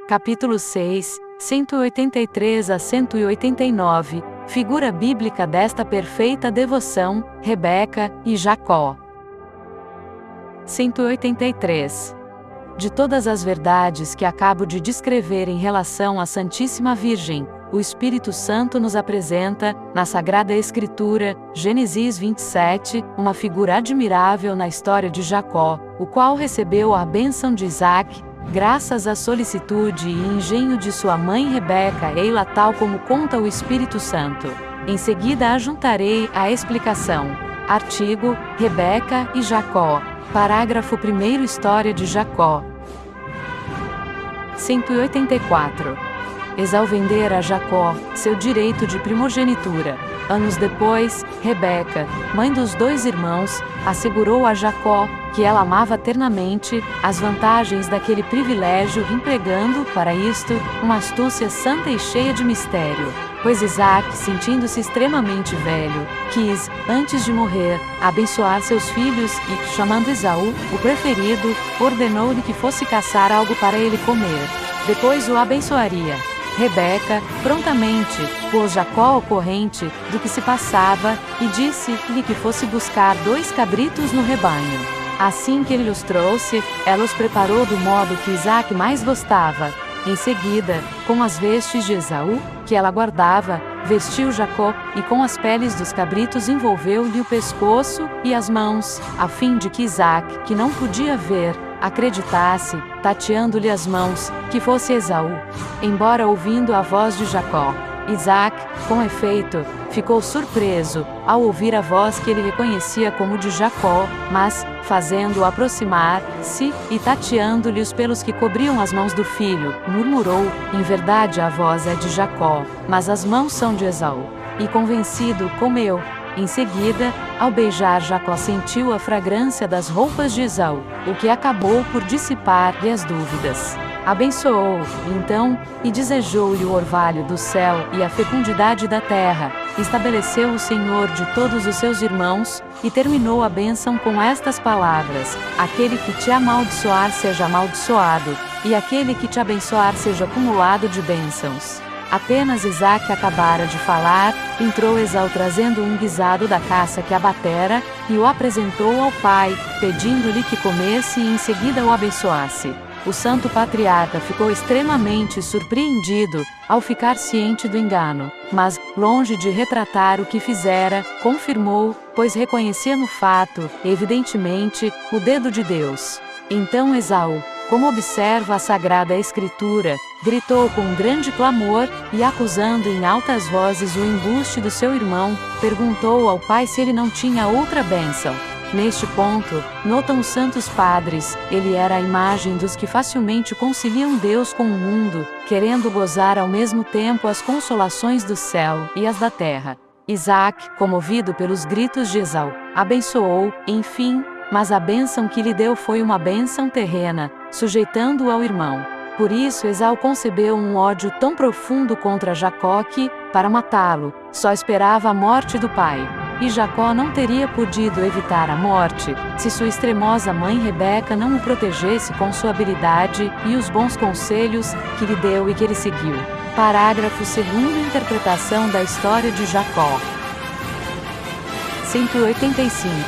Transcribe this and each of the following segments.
Capítulo 6, 183 a 189, figura bíblica desta perfeita devoção, Rebeca e Jacó. 183. De todas as verdades que acabo de descrever em relação à Santíssima Virgem, o Espírito Santo nos apresenta, na Sagrada Escritura, Gênesis 27, uma figura admirável na história de Jacó, o qual recebeu a bênção de Isaac, graças à solicitude e engenho de sua mãe Rebeca, ei-la tal como conta o Espírito Santo. Em seguida ajuntarei a explicação. Artigo, Rebeca e Jacó. Parágrafo 1º História de Jacó. 184. Esau vendera a Jacó seu direito de primogenitura. Anos depois, Rebeca, mãe dos dois irmãos, assegurou a Jacó, que ela amava ternamente, as vantagens daquele privilégio, empregando, para isto, uma astúcia santa e cheia de mistério. Pois Isaac, sentindo-se extremamente velho, quis, antes de morrer, abençoar seus filhos e, chamando Esaú, o preferido, ordenou-lhe que fosse caçar algo para ele comer. Depois o abençoaria. Rebeca, prontamente, pôs Jacó ao corrente do que se passava, e disse-lhe que fosse buscar 2 cabritos no rebanho. Assim que ele os trouxe, ela os preparou do modo que Isaac mais gostava. Em seguida, com as vestes de Esaú, que ela guardava, vestiu Jacó, e com as peles dos cabritos envolveu-lhe o pescoço e as mãos, a fim de que Isaac, que não podia ver, acreditasse, tateando-lhe as mãos, que fosse Esaú. Embora ouvindo a voz de Jacó, Isaac, com efeito, ficou surpreso, ao ouvir a voz que ele reconhecia como de Jacó, mas, fazendo-o aproximar-se, e tateando-lhe os pelos que cobriam as mãos do filho, murmurou, em verdade a voz é de Jacó, mas as mãos são de Esaú. E convencido, comeu. Em seguida, ao beijar Jacó sentiu a fragrância das roupas de Esaú, o que acabou por dissipar-lhe as dúvidas. Abençoou, então, e desejou-lhe o orvalho do céu e a fecundidade da terra. Estabeleceu o Senhor de todos os seus irmãos, e terminou a bênção com estas palavras: aquele que te amaldiçoar seja amaldiçoado, e aquele que te abençoar seja acumulado de bênçãos. Apenas Isaac acabara de falar, entrou Esaú trazendo um guisado da caça que abatera, e o apresentou ao pai, pedindo-lhe que comesse e em seguida o abençoasse. O santo patriarca ficou extremamente surpreendido, ao ficar ciente do engano, mas, longe de retratar o que fizera, confirmou, pois reconhecia no fato, evidentemente, o dedo de Deus. Então Esaú, como observa a Sagrada Escritura, gritou com grande clamor, e acusando em altas vozes o embuste do seu irmão, perguntou ao pai se ele não tinha outra bênção. Neste ponto, notam os santos padres, ele era a imagem dos que facilmente conciliam Deus com o mundo, querendo gozar ao mesmo tempo as consolações do céu e as da terra. Isaac, comovido pelos gritos de Esaú, abençoou, enfim, mas a bênção que lhe deu foi uma bênção terrena, sujeitando-o ao irmão. Por isso Esaú concebeu um ódio tão profundo contra Jacó que, para matá-lo, só esperava a morte do pai. E Jacó não teria podido evitar a morte, se sua extremosa mãe Rebeca não o protegesse com sua habilidade e os bons conselhos que lhe deu e que ele seguiu. Parágrafo 2º Interpretação da história de Jacó. 185.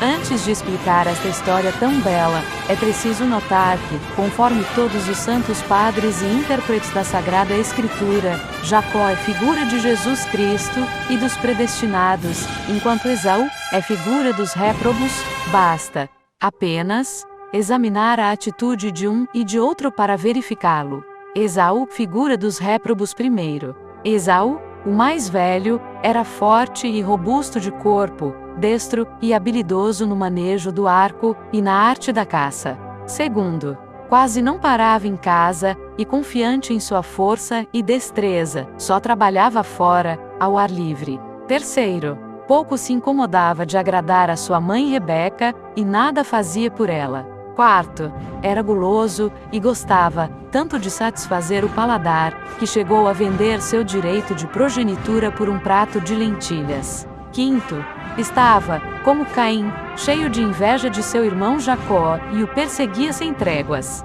Antes de explicar esta história tão bela, é preciso notar que, conforme todos os santos padres e intérpretes da Sagrada Escritura, Jacó é figura de Jesus Cristo e dos predestinados, enquanto Esaú é figura dos réprobos. Basta apenas examinar a atitude de um e de outro para verificá-lo. Esaú, figura dos réprobos primeiro. Esaú, o mais velho, era forte e robusto de corpo, destro e habilidoso no manejo do arco e na arte da caça. Segundo, quase não parava em casa, e confiante em sua força e destreza, só trabalhava fora, ao ar livre. Terceiro, pouco se incomodava de agradar a sua mãe Rebeca, e nada fazia por ela. Quarto, era guloso, e gostava tanto de satisfazer o paladar, que chegou a vender seu direito de progenitura por um prato de lentilhas. Quinto, estava, como Caim, cheio de inveja de seu irmão Jacó, e o perseguia sem tréguas.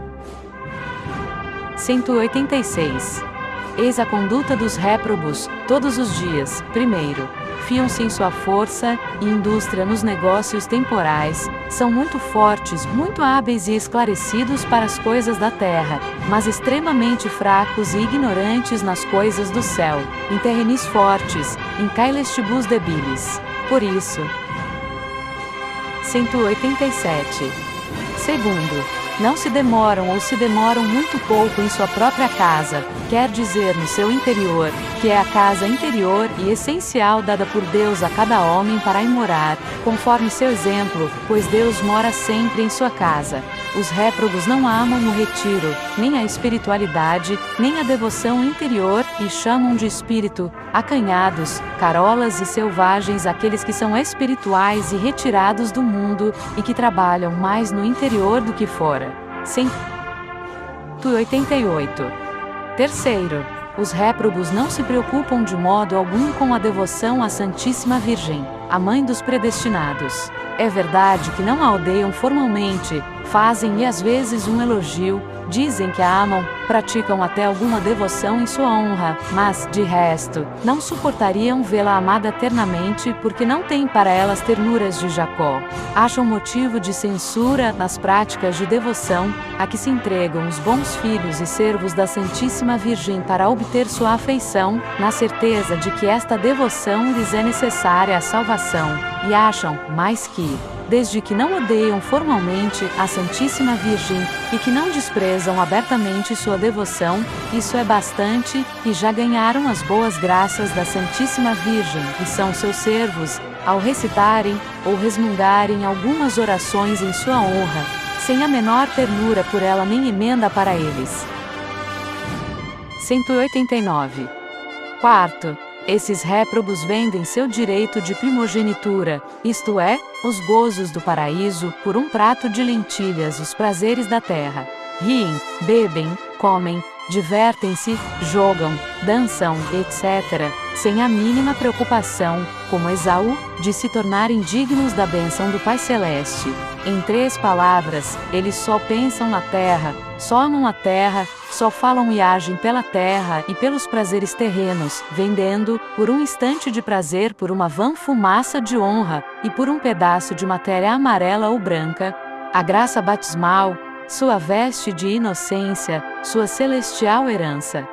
186. Eis a conduta dos réprobos, todos os dias. Primeiro, fiam-se em sua força e indústria nos negócios temporais, são muito fortes, muito hábeis e esclarecidos para as coisas da terra, mas extremamente fracos e ignorantes nas coisas do céu. In terrenis fortes, in caelestibus debilis. Por isso. 187. Segundo, não se demoram ou se demoram muito pouco em sua própria casa, quer dizer no seu interior, que é a casa interior e essencial dada por Deus a cada homem para aí morar, conforme seu exemplo, pois Deus mora sempre em sua casa. Os réprobos não amam o retiro, nem a espiritualidade, nem a devoção interior, e chamam de espírito, acanhados, carolas e selvagens aqueles que são espirituais e retirados do mundo, e que trabalham mais no interior do que fora. 188. Terceiro, os réprobos não se preocupam de modo algum com a devoção à Santíssima Virgem, a mãe dos predestinados. É verdade que não a odeiam formalmente, fazem-lhe às vezes um elogio, dizem que a amam, praticam até alguma devoção em sua honra, mas, de resto, não suportariam vê-la amada eternamente porque não têm para elas ternuras de Jacó. Acham motivo de censura nas práticas de devoção a que se entregam os bons filhos e servos da Santíssima Virgem para obter sua afeição, na certeza de que esta devoção lhes é necessária à salvação, e acham, mais que, desde que não odeiam formalmente a Santíssima Virgem, e que não desprezam abertamente sua devoção, isso é bastante, e já ganharam as boas graças da Santíssima Virgem, e são seus servos, ao recitarem, ou resmungarem algumas orações em sua honra, sem a menor ternura por ela nem emenda para eles. 189. Quarto, esses réprobos vendem seu direito de primogenitura, isto é, os gozos do paraíso, por um prato de lentilhas, os prazeres da terra. Riem, bebem, comem, divertem-se, jogam, dançam, etc., sem a mínima preocupação, como Esaú, de se tornarem dignos da bênção do Pai Celeste. Em 3 palavras, eles só pensam na terra, só amam a terra, só falam e agem pela terra e pelos prazeres terrenos, vendendo, por um instante de prazer por uma vã fumaça de honra, e por um pedaço de matéria amarela ou branca, a graça batismal, sua veste de inocência, sua celestial herança.